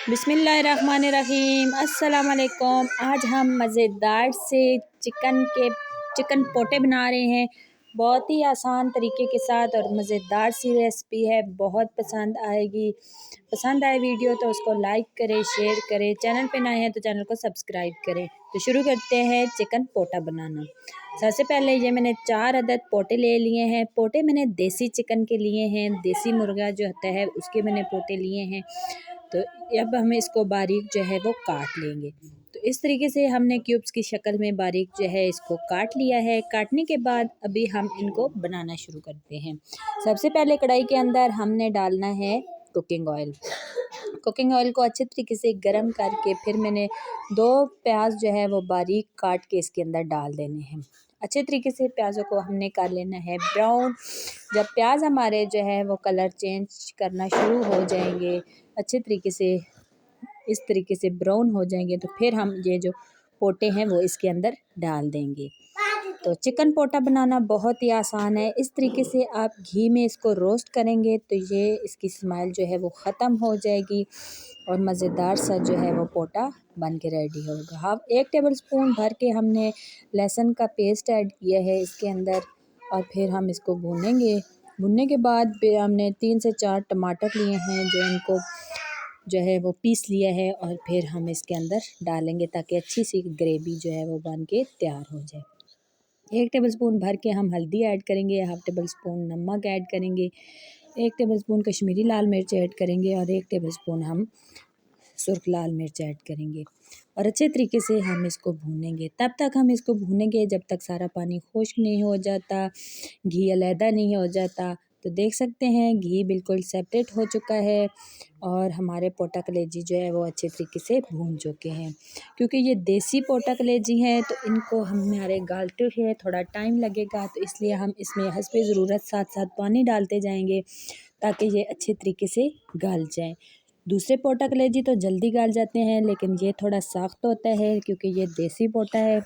बिस्मिल्लाहिर्रहमानिर्रहीम। अस्सलाम वालेकुम। आज हम मज़ेदार से चिकन पोटे बना रहे हैं, बहुत ही आसान तरीके के साथ और मज़ेदार सी रेसिपी है, बहुत पसंद आएगी। पसंद आए वीडियो तो उसको लाइक करें, शेयर करें, चैनल पे नए हैं तो चैनल को सब्सक्राइब करें। तो शुरू करते हैं चिकन पोटा बनाना। सबसे पहले ये मैंने 4 अदद पोटे ले लिए हैं। पोटे मैंने देसी चिकन के लिए हैं, देसी मुर्गा जो होता है उसके मैंने पोटे लिए हैं। तो अब हम इसको बारीक जो है वो काट लेंगे। तो इस तरीके से हमने क्यूब्स की शक्ल में बारीक जो है इसको काट लिया है। काटने के बाद अभी हम इनको बनाना शुरू करते हैं। सबसे पहले कढ़ाई के अंदर हमने डालना है कुकिंग ऑयल। कुकिंग ऑयल को अच्छे तरीके से गर्म करके फिर मैंने 2 प्याज जो है वो बारीक काट के इसके अंदर डाल देने हैं। अच्छे तरीके से प्याज़ों को हमने कर लेना है ब्राउन। जब प्याज हमारे जो है वो कलर चेंज करना शुरू हो जाएंगे, अच्छे तरीके से इस तरीके से ब्राउन हो जाएंगे, तो फिर हम ये जो पोटे हैं वो इसके अंदर डाल देंगे। तो चिकन पोटा बनाना बहुत ही आसान है। इस तरीके से आप घी में इसको रोस्ट करेंगे तो ये इसकी स्मेल जो है वो ख़त्म हो जाएगी और मज़ेदार सा जो है वो पोटा बन के रेडी होगा। हाँ, 1 टेबलस्पून भर के हमने लहसुन का पेस्ट ऐड किया है इसके अंदर और फिर हम इसको भूनेंगे। भुनने के बाद फिर हमने 3 से 4 टमाटर लिए हैं जो इनको जो है वो पीस लिया है और फिर हम इसके अंदर डालेंगे ताकि अच्छी सी ग्रेवी जो है वो बन के तैयार हो जाए। 1 टेबलस्पून भर के हम हल्दी ऐड करेंगे, हाफ़ टेबलस्पून नमक ऐड करेंगे, 1 टेबलस्पून कश्मीरी लाल मिर्च ऐड करेंगे और 1 टेबलस्पून हम सुर्ख लाल मिर्च ऐड करेंगे और अच्छे तरीके से हम इसको भूनेंगे। तब तक हम इसको भूनेंगे जब तक सारा पानी खुश्क नहीं हो जाता, घी अलहदा नहीं हो जाता। तो देख सकते हैं घी बिल्कुल सेपरेट हो चुका है और हमारे पोटा कलेजी जो है वो अच्छे तरीके से भून चुके हैं। क्योंकि ये देसी पोटा कलेजी हैं तो इनको हमारे गालते हुए थोड़ा टाइम लगेगा, तो इसलिए हम इसमें हस्बे ज़रूरत साथ साथ पानी डालते जाएंगे ताकि ये अच्छे तरीके से गल जाएँ। दूसरे पोटा कलेजी तो जल्दी गल जाते हैं, लेकिन ये थोड़ा सख्त होता है क्योंकि ये देसी पोटा है,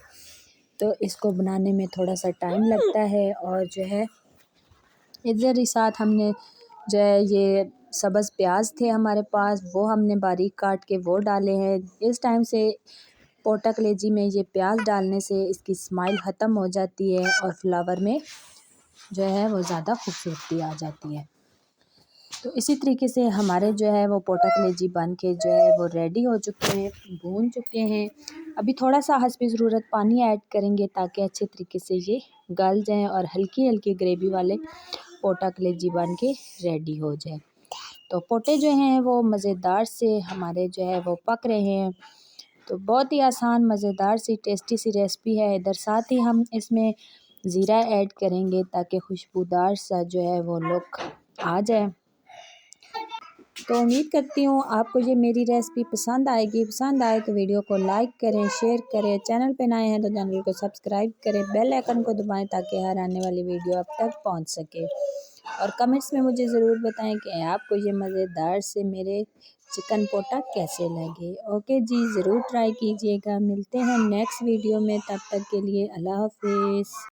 तो इसको बनाने में थोड़ा सा टाइम लगता है। और जो है इधर ही साथ हमने जो है ये सब्ज़ प्याज थे हमारे पास, वो हमने बारीक काट के वो डाले हैं। इस टाइम से पोटा कलेजी में ये प्याज डालने से इसकी स्माइल ख़त्म हो जाती है और फ्लेवर में जो है वो ज़्यादा खूबसूरती आ जाती है। तो इसी तरीके से हमारे जो है वो पोटा कलेजी बन के जो है वो रेडी हो चुके हैं, भून चुके हैं। अभी थोड़ा सा हस्बे ज़रूरत पानी ऐड करेंगे ताकि अच्छे तरीके से ये गल जाएँ और हल्की हल्की ग्रेवी वाले पोटा कलेजी बन के रेडी हो जाए। तो पोटे जो हैं वो मज़ेदार से हमारे जो है वो पक रहे हैं। तो बहुत ही आसान मज़ेदार सी टेस्टी सी रेसिपी है। इधर साथ ही हम इसमें ज़ीरा ऐड करेंगे ताकि खुशबूदार सा जो है वो लुक आ जाए। तो उम्मीद करती हूँ आपको ये मेरी रेसिपी पसंद आएगी। पसंद आए तो वीडियो को लाइक करें, शेयर करें, चैनल पे नए हैं तो चैनल को सब्सक्राइब करें, बेल आइकन को दबाएं ताकि हर आने वाली वीडियो आप तक पहुँच सके। और कमेंट्स में मुझे ज़रूर बताएं कि आपको ये मज़ेदार से मेरे चिकन पोटा कैसे लगे। ओके जी, ज़रूर ट्राई कीजिएगा। मिलते हैं नेक्स्ट वीडियो में, तब तक के लिए अल्लाह हाफिज़।